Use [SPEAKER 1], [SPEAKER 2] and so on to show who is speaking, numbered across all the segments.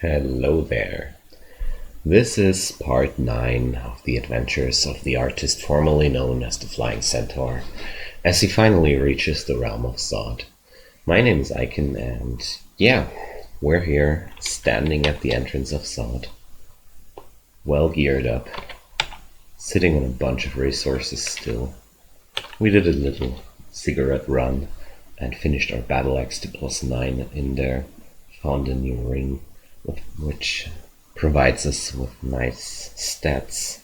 [SPEAKER 1] Hello there. This is part 9 of the adventures of the artist formerly known as the Flying Centaur, as he finally reaches the realm of Zod. My name is Ic0n, and yeah, we're here, standing at the entrance of Zod, well geared up, sitting on a bunch of resources still. We did a little cigarette run and finished our battle axe to +9 in there, found a new ring, which provides us with nice stats.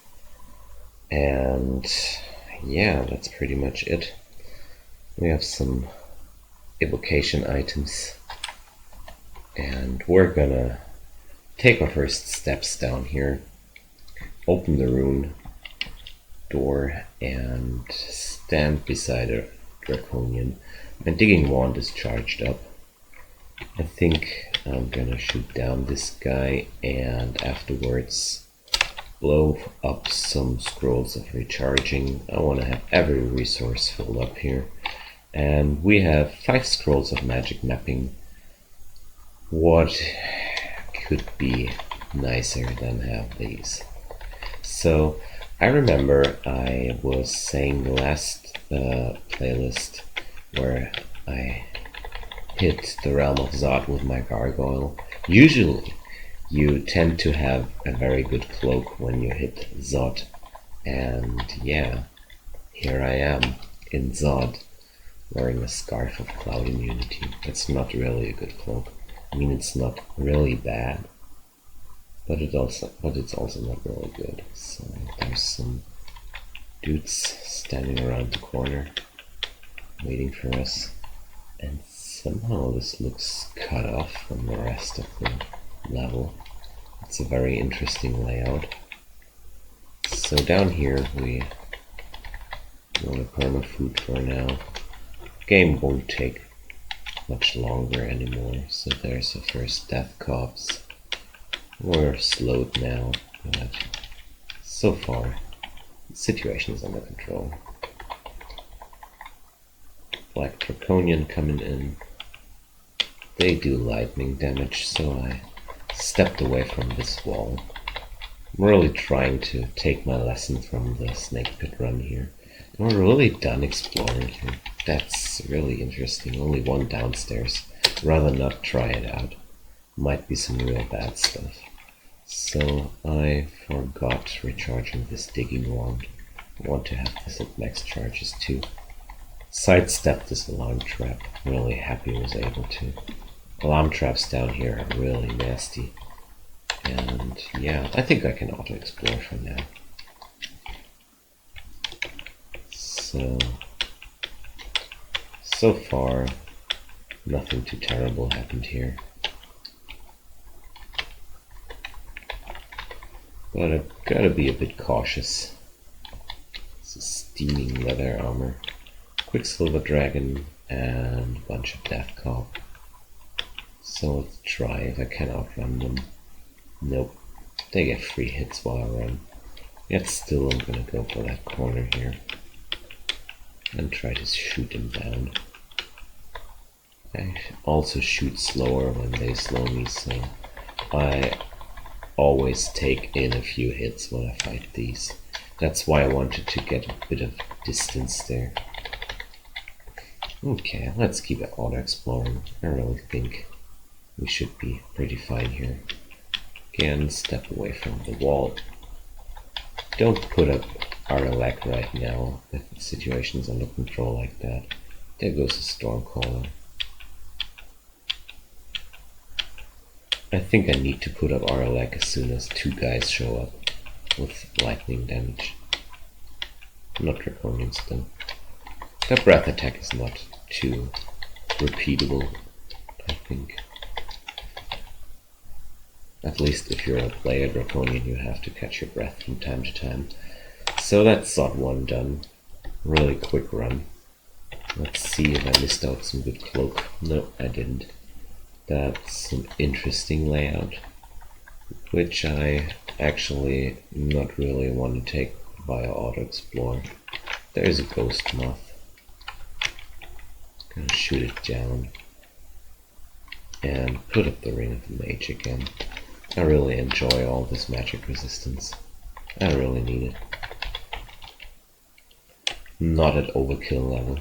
[SPEAKER 1] And yeah, that's pretty much it. We have some evocation items, and we're gonna take our first steps down here, open the rune door, and stand beside a draconian. My digging wand is charged up. I think I'm gonna shoot down this guy and afterwards blow up some scrolls of recharging. I want to have every resource filled up here. And we have 5 scrolls of magic mapping. What could be nicer than have these? So I remember I was saying the last playlist where I hit the realm of Zod with my gargoyle. Usually you tend to have a very good cloak when you hit Zod, and yeah, here I am in Zod wearing a scarf of cloud immunity. It's not really a good cloak. I mean, it's not really bad, but it's also not really good. So there's some dudes standing around the corner waiting for us, and somehow this looks cut off from the rest of the level. It's a very interesting layout. So down here we want a perma-food for now. Game won't take much longer anymore, so there's the first death corpse. We're slowed now, but so far the situation is under control. Black Draconian coming in. They do lightning damage, so I stepped away from this wall. I'm really trying to take my lesson from the snake pit run here. And we're really done exploring here. That's really interesting. Only one downstairs. Rather not try it out. Might be some real bad stuff. So I forgot recharging this digging wand. I want to have this at max charges too. Sidestepped this alarm trap. Really happy I was able to. Alarm traps down here are really nasty. And yeah, I think I can auto-explore for now. So far, nothing too terrible happened here. But I've gotta be a bit cautious. It's a steaming leather armor. Quicksilver dragon and a bunch of death corp. So let's try if I can outrun them. Nope, they get free hits while I run. Yet still I'm gonna go for that corner here and try to shoot them down. I also shoot slower when they slow me, so I always take in a few hits when I fight these. That's why I wanted to get a bit of distance there. Okay, let's keep it auto-exploring. I really think we should be pretty fine here. Again, step away from the wall. Don't put up Aralek right now if the situation's under control like that. There goes a Stormcaller. I think I need to put up Aralek as soon as 2 guys show up with lightning damage. Not Draconians though. The breath attack is not too repeatable, I think. At least if you're a player Draconian, you have to catch your breath from time to time. So that's Zod 1 done. Really quick run. Let's see if I missed out some good cloak. No, I didn't. That's an interesting layout, which I actually not really want to take via auto-explore. There's a ghost moth. Gonna shoot it down and put up the Ring of the Mage again. I really enjoy all this magic resistance. I really need it. Not at overkill level.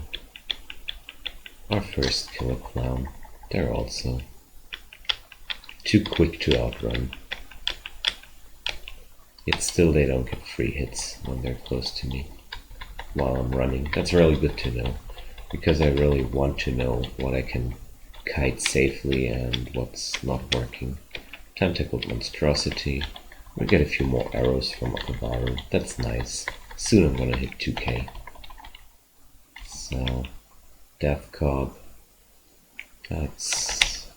[SPEAKER 1] Our first killer clown. They're also too quick to outrun. Yet still they don't get free hits when they're close to me while I'm running. That's really good to know, because I really want to know what I can kite safely and what's not working. Tentacled monstrosity. We get a few more arrows from Okabaru. That's nice. Soon I'm gonna hit 2k. So, Death Cob. That's...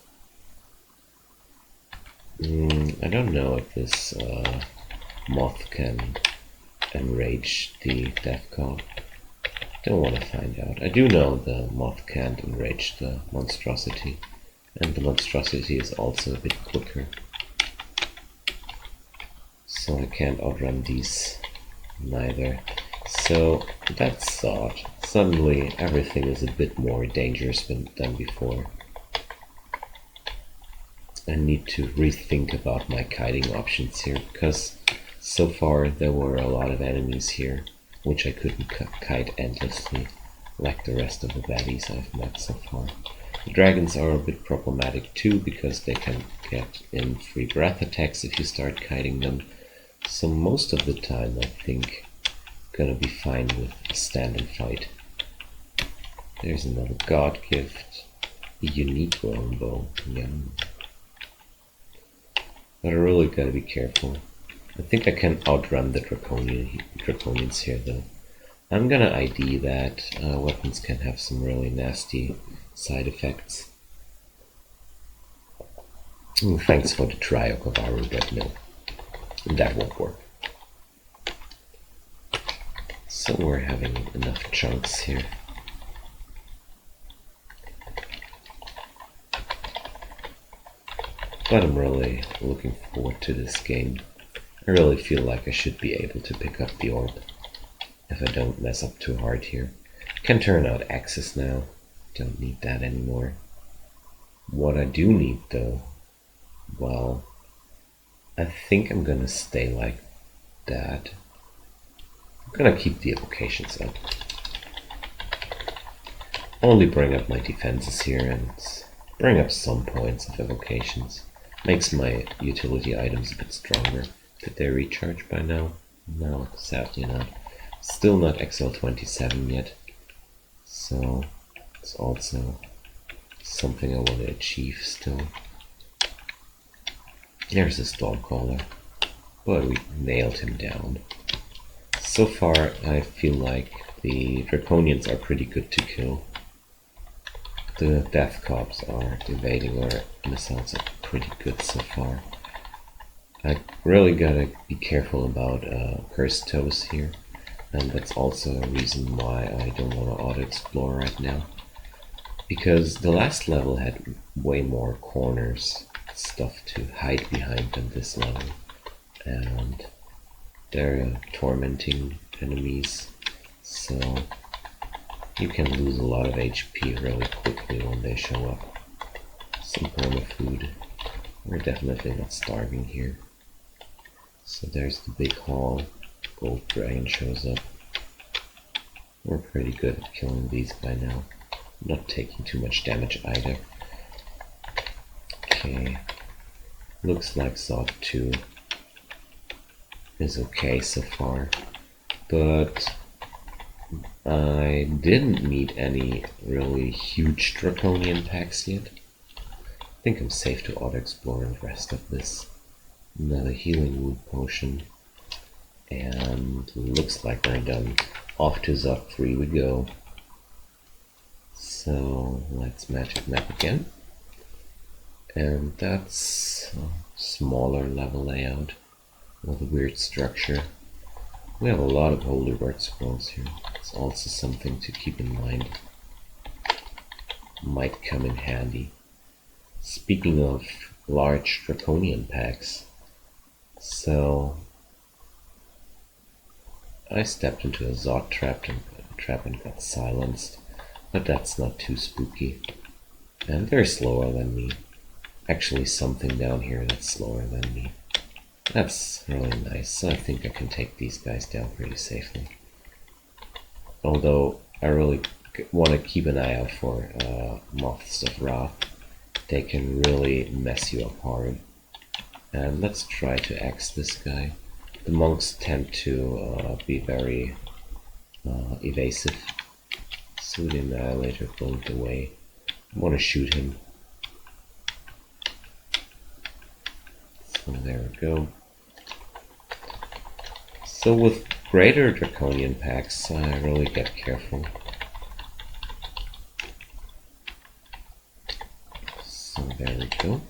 [SPEAKER 1] I don't know if this moth can enrage the Death Cob. Don't want to find out. I do know the moth can't enrage the monstrosity, and the monstrosity is also a bit quicker. So I can't outrun these neither. So that's odd. Suddenly everything is a bit more dangerous than before. I need to rethink about my kiting options here, because so far there were a lot of enemies here which I couldn't kite endlessly like the rest of the baddies I've met so far. The dragons are a bit problematic too, because they can get in free breath attacks if you start kiting them. So most of the time I think gonna be fine with a stand and fight. There's another god gift. A unique longbow. Yum. But I really gotta be careful. I think I can outrun the draconians here though. I'm gonna ID that weapons can have some really nasty side effects. Thanks for the try, Okabaru, but no, that won't work. So we're having enough chunks here. But I'm really looking forward to this game. I really feel like I should be able to pick up the orb if I don't mess up too hard here. Can turn out axes now. Don't need that anymore. What I do need though, well, I think I'm gonna stay like that. I'm gonna keep the evocations up. Only bring up my defenses here and bring up some points of evocations. Makes my utility items a bit stronger. Did they recharge by now? No, sadly not. Still not XL27 yet. So it's also something I want to achieve still. There's a Stormcaller, but we nailed him down. So far I feel like the Draconians are pretty good to kill. The Death Cops are evading our missiles are pretty good so far. I really gotta be careful about Cursed Toes here, and that's also a reason why I don't want to auto-explore right now. Because the last level had way more corners, stuff to hide behind than this level, and they're tormenting enemies, so you can lose a lot of HP really quickly when they show up. Some perma food. We're definitely not starving here. So there's the big hall. Gold Dragon shows up. We're pretty good at killing these by now. Not taking too much damage either. Okay. Looks like Zod 2 is okay so far. But I didn't meet any really huge Draconian packs yet. I think I'm safe to auto-explore the rest of this. Another healing wound potion. And looks like we're done. Off to Zod 3 we go. So let's magic map again. And that's a smaller level layout with a weird structure. We have a lot of Holy Word scrolls here. It's also something to keep in mind. Might come in handy. Speaking of large Draconian packs, so I stepped into a Zod trap and got silenced, but that's not too spooky. And they're slower than me. actually something down here that's slower than me. That's really nice, so I think I can take these guys down pretty safely. Although I really want to keep an eye out for Moths of Wrath. They can really mess you up hard. And let's try to axe this guy. The monks tend to be very evasive. So the Annihilator blinked away. I want to shoot him. So there we go. So with greater Draconian packs, I really get careful. So there we go.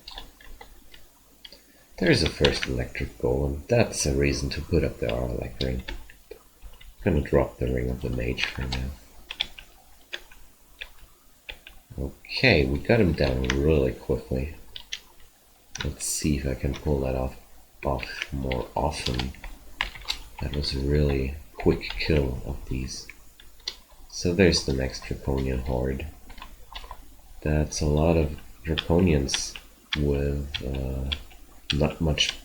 [SPEAKER 1] There's a first electric golem. That's a reason to put up the Aralek ring. I'm gonna drop the ring of the mage for now. Okay, we got him down really quickly. Let's see if I can pull that off more often. That was a really quick kill of these. So there's the next Draconian horde. That's a lot of Draconians with not much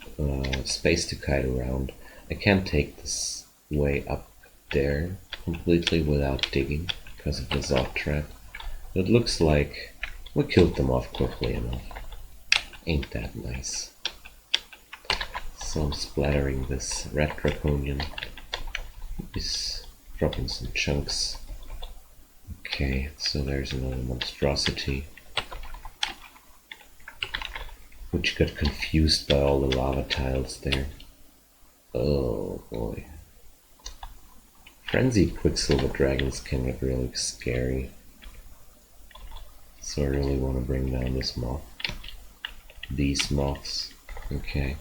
[SPEAKER 1] space to kite around. I can't take this way up there completely without digging because of the Zod trap. It looks like we killed them off quickly enough. Ain't that nice? So I'm splattering this red Draconian. He's dropping some chunks. Okay, so there's another monstrosity, which got confused by all the lava tiles there. Oh boy. Frenzied Quicksilver Dragons can get really scary. So I really want to bring down this moth. These moths. Okay.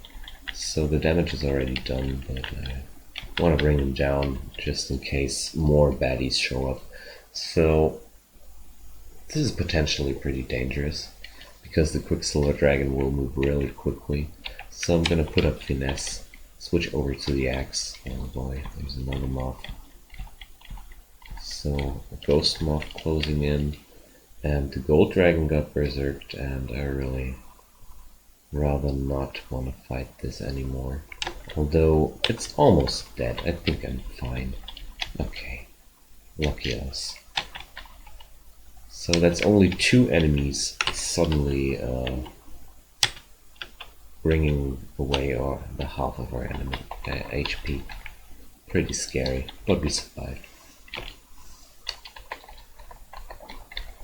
[SPEAKER 1] So the damage is already done, but I want to bring them down just in case more baddies show up. So this is potentially pretty dangerous because the Quicksilver Dragon will move really quickly. So I'm gonna put up Finesse, switch over to the axe. Oh boy, there's another moth. So a ghost moth closing in, and the gold dragon got berserked, and I really rather not want to fight this anymore. Although it's almost dead, I think I'm fine. Okay, lucky us. So that's only 2 enemies suddenly bringing away the half of our enemy HP. Pretty scary, but we survived.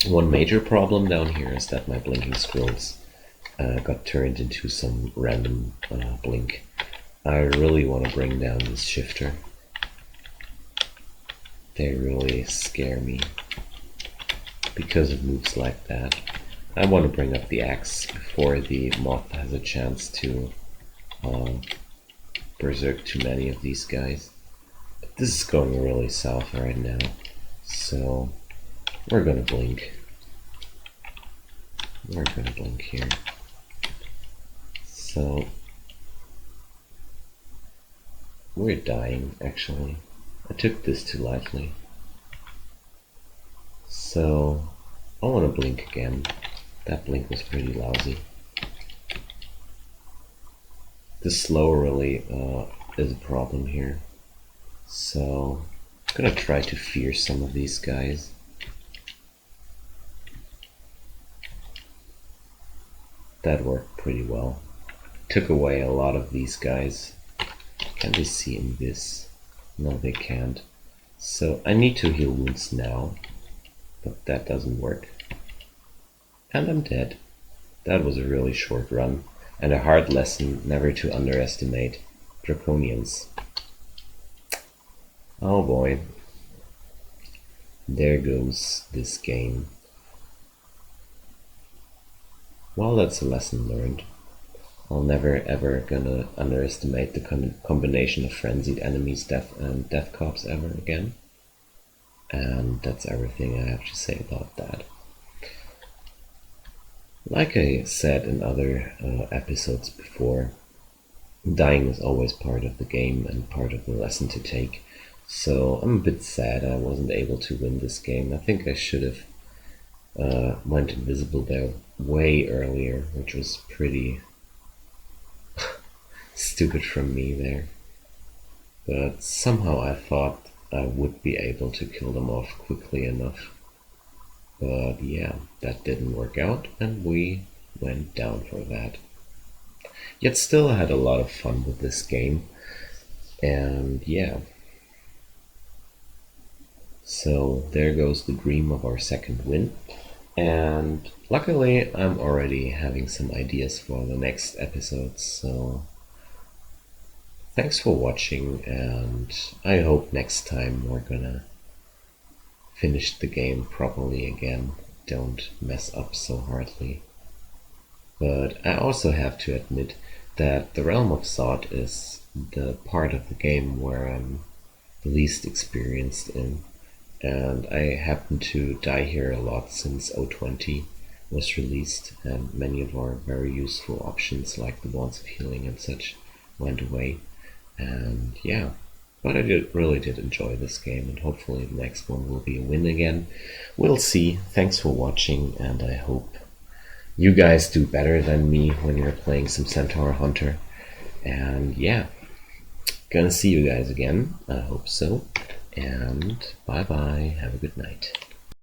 [SPEAKER 1] One major problem down here is that my blinking scrolls got turned into some random blink. I really want to bring down this shifter. They really scare me because of moves like that. I want to bring up the axe before the moth has a chance to berserk too many of these guys. But this is going really south right now, so we're gonna blink. We're gonna blink here. So we're dying, actually. I took this too lightly. So I want to blink again. That blink was pretty lousy. The slow really is a problem here. So I'm gonna try to fear some of these guys. That worked pretty well. Took away a lot of these guys. Can they see in this? No, they can't. So I need to heal wounds now, but that doesn't work. And I'm dead. That was a really short run, and a hard lesson never to underestimate Draconians. Oh boy. There goes this game. Well, that's a lesson learned. I'll never ever gonna underestimate the combination of frenzied enemies, death cops ever again. And that's everything I have to say about that. Like I said in other episodes before, dying is always part of the game and part of the lesson to take. So I'm a bit sad I wasn't able to win this game. I think I should have Went invisible there way earlier, which was pretty stupid from me there. But somehow I thought I would be able to kill them off quickly enough. But yeah, that didn't work out, and we went down for that. Yet still I had a lot of fun with this game, and yeah. So there goes the dream of our second win. And luckily, I'm already having some ideas for the next episodes, so thanks for watching, and I hope next time we're gonna finish the game properly again. Don't mess up so hardly. But I also have to admit that the Realm of Zod is the part of the game where I'm the least experienced in, and I happen to die here a lot since O20 was released, and many of our very useful options like the Wands of Healing and such went away. And yeah, but I really did enjoy this game, and hopefully the next one will be a win again. We'll see. Thanks for watching, and I hope you guys do better than me when you're playing some Centaur Hunter. And yeah, gonna see you guys again. I hope so. And bye bye. Have a good night.